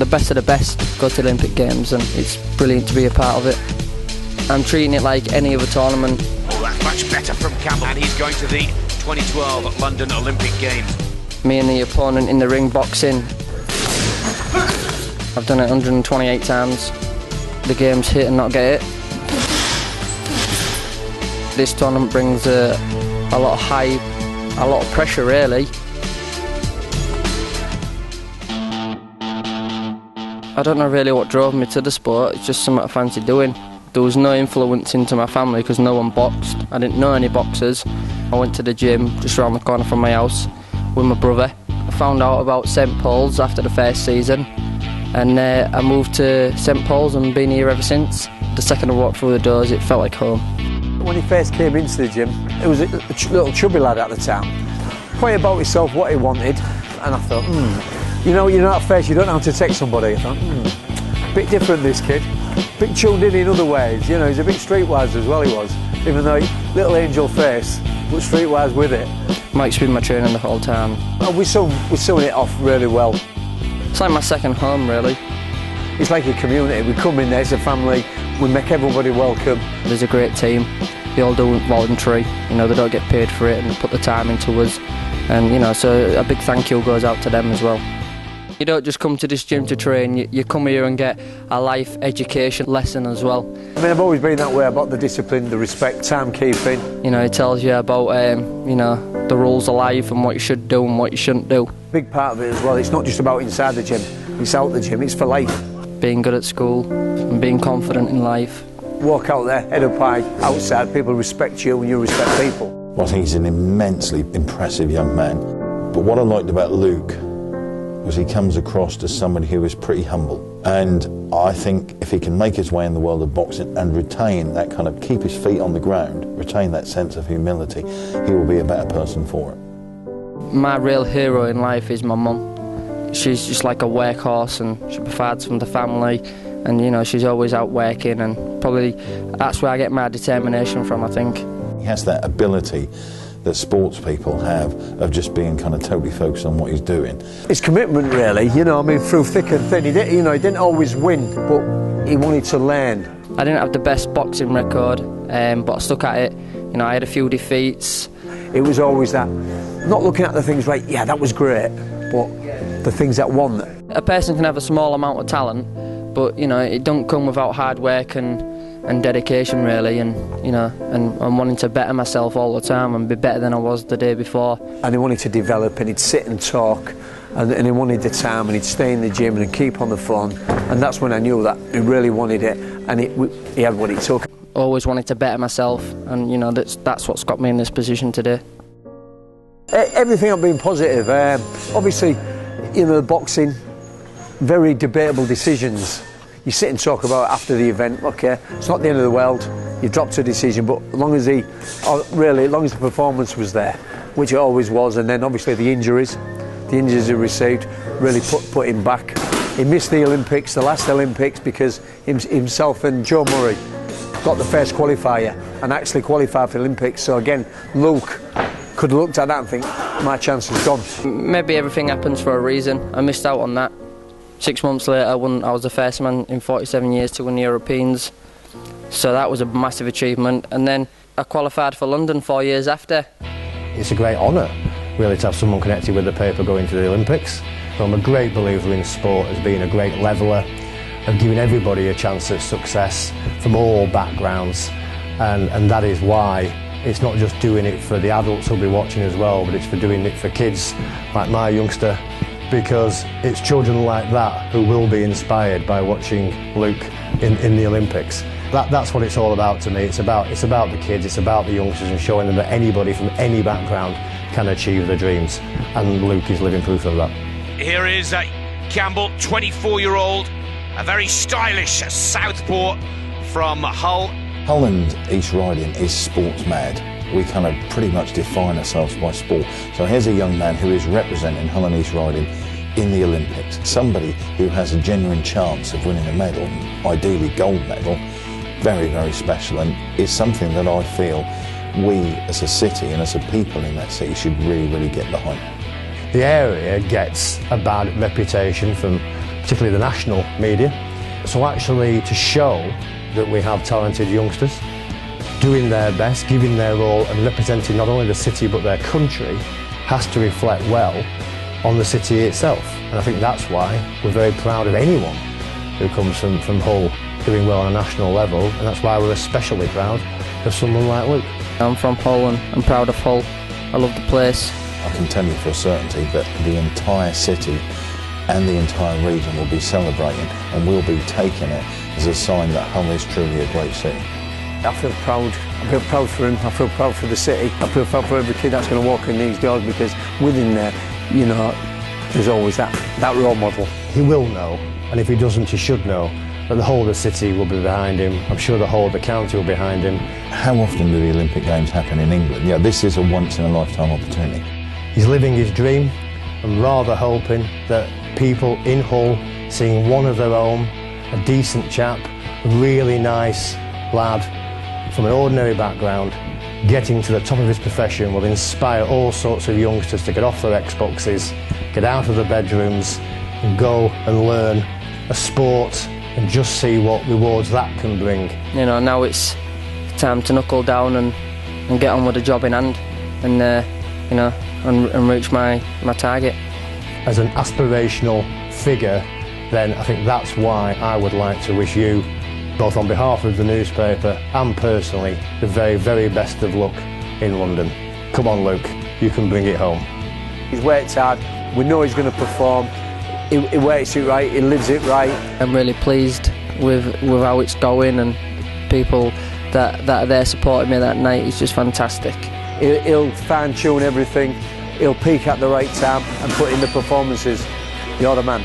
the best of the best go to the Olympic Games, and it's brilliant to be a part of it. I'm treating it like any other tournament. Oh, that's much better from Campbell, and he's going to the 2012 London Olympic Games. Me and the opponent in the ring boxing. I've done it 128 times. The game's hit and not get it. This tournament brings a lot of hype, a lot of pressure really. I don't know really what drove me to the sport, it's just something I fancy doing. There was no influence into my family because no one boxed. I didn't know any boxers. I went to the gym just around the corner from my house with my brother. I found out about St Paul's after the first season, and I moved to St Paul's and been here ever since. The second I walked through the doors, it felt like home. When he first came into the gym, it was a little chubby lad at the time. Quite about himself, what he wanted, and I thought, you know, you're not at first, you don't know how to take somebody. I thought, bit different this kid. Bit tuned in other ways, you know, he's a bit streetwise as well, he was. Even though little angel face, but streetwise with it. Mike's been my trainer the whole time. And we're sewing it off really well. It's like my second home really. It's like a community, we come in there as a family, we make everybody welcome. There's a great team, they all do it voluntary, you know, they don't get paid for it and they put the time into us. And you know, so a big thank you goes out to them as well. You don't just come to this gym to train, you come here and get a life education lesson as well. I mean, I've always been that way about the discipline, the respect, timekeeping. You know, it tells you about, you know, the rules of life and what you should do and what you shouldn't do. Big part of it as well, it's not just about inside the gym, it's out the gym, it's for life. Being good at school and being confident in life. Walk out there, head up high, outside, people respect you and you respect people. Well, I think he's an immensely impressive young man. But what I liked about Luke was he comes across as somebody who is pretty humble. And I think if he can make his way in the world of boxing and retain that kind of, keep his feet on the ground, retain that sense of humility, he will be a better person for it. My real hero in life is my mum. She's just like a workhorse and she provides for the family, and you know, she's always out working, and probably that's where I get my determination from, I think. He has that ability that sports people have of just being kind of totally focused on what he's doing. His commitment really, you know, I mean, through thick and thin, he didn't always win, but he wanted to learn. I didn't have the best boxing record, but I stuck at it. You know, I had a few defeats. It was always that, not looking at the things like, yeah, that was great, but the things that won. A person can have a small amount of talent, but you know, it don't come without hard work and dedication really, and you know, and wanting to better myself all the time and be better than I was the day before. And he wanted to develop, and he'd sit and talk, and he wanted the time, and he'd stay in the gym and he'd keep on the phone, and that's when I knew that he really wanted it, and he had what it took. Always wanted to better myself, and you know, that's what's got me in this position today. Everything I've been positive. Obviously, you know, boxing, very debatable decisions. You sit and talk about it after the event. Okay, it's not the end of the world. You dropped a decision, but as long as the performance was there, which it always was, and then obviously the injuries he received really put him back. He missed the Olympics, the last Olympics, because himself and Joe Murray got the first qualifier and actually qualified for the Olympics. So again, Luke could have looked at that and think, my chance is gone. Maybe everything happens for a reason. I missed out on that. 6 months later, I was the first man in 47 years to win the Europeans. So that was a massive achievement. And then I qualified for London 4 years after. It's a great honour, really, to have someone connected with the paper going to the Olympics. I'm a great believer in sport as being a great leveller, of giving everybody a chance at success from all backgrounds. And that is why it's not just doing it for the adults who'll be watching as well, but it's for doing it for kids like my youngster, because it's children like that who will be inspired by watching Luke in the Olympics. That's what it's all about to me. It's about the kids, it's about the youngsters, and showing them that anybody from any background can achieve their dreams, and Luke is living proof of that. Here is Campbell, 24-year-old, a very stylish southpaw from Hull. Hull and East Riding is sports mad. We kind of pretty much define ourselves by sport. So here's a young man who is representing Hull and East Riding in the Olympics. Somebody who has a genuine chance of winning a medal, ideally gold medal. Very, very special, and is something that I feel we as a city and as a people in that city should really, really get behind. The area gets a bad reputation from particularly the national media. So actually to show that we have talented youngsters doing their best, giving their all and representing not only the city but their country has to reflect well on the city itself. And I think that's why we're very proud of anyone who comes from Hull doing well on a national level, and that's why we're especially proud of someone like Luke. I'm from Hull and I'm proud of Hull. I love the place. I can tell you for a certainty that the entire city and the entire region will be celebrating and will be taking it as a sign that Hull is truly a great city. I feel proud. I feel proud for him. I feel proud for the city. I feel proud for every kid that's going to walk in these doors, because within there, you know, there's always that role model. He will know, and if he doesn't, he should know, that the whole of the city will be behind him. I'm sure the whole of the county will be behind him. How often do the Olympic Games happen in England? Yeah, this is a once-in-a-lifetime opportunity. He's living his dream and rather hoping that people in Hull, seeing one of their own, a decent chap, a really nice lad from an ordinary background, getting to the top of his profession will inspire all sorts of youngsters to get off their Xboxes, get out of their bedrooms and go and learn a sport and just see what rewards that can bring. You know, now it's time to knuckle down and get on with the job in hand and, you know, and reach my target. As an aspirational figure, then I think that's why I would like to wish you, both on behalf of the newspaper and personally, the very, very best of luck in London. Come on, Luke, you can bring it home. He's worked hard. We know he's going to perform. He works it right. He lives it right. I'm really pleased with how it's going, and people that are there supporting me that night is just fantastic. He'll fine-tune everything. He'll peak at the right time and put in the performances. You're the man.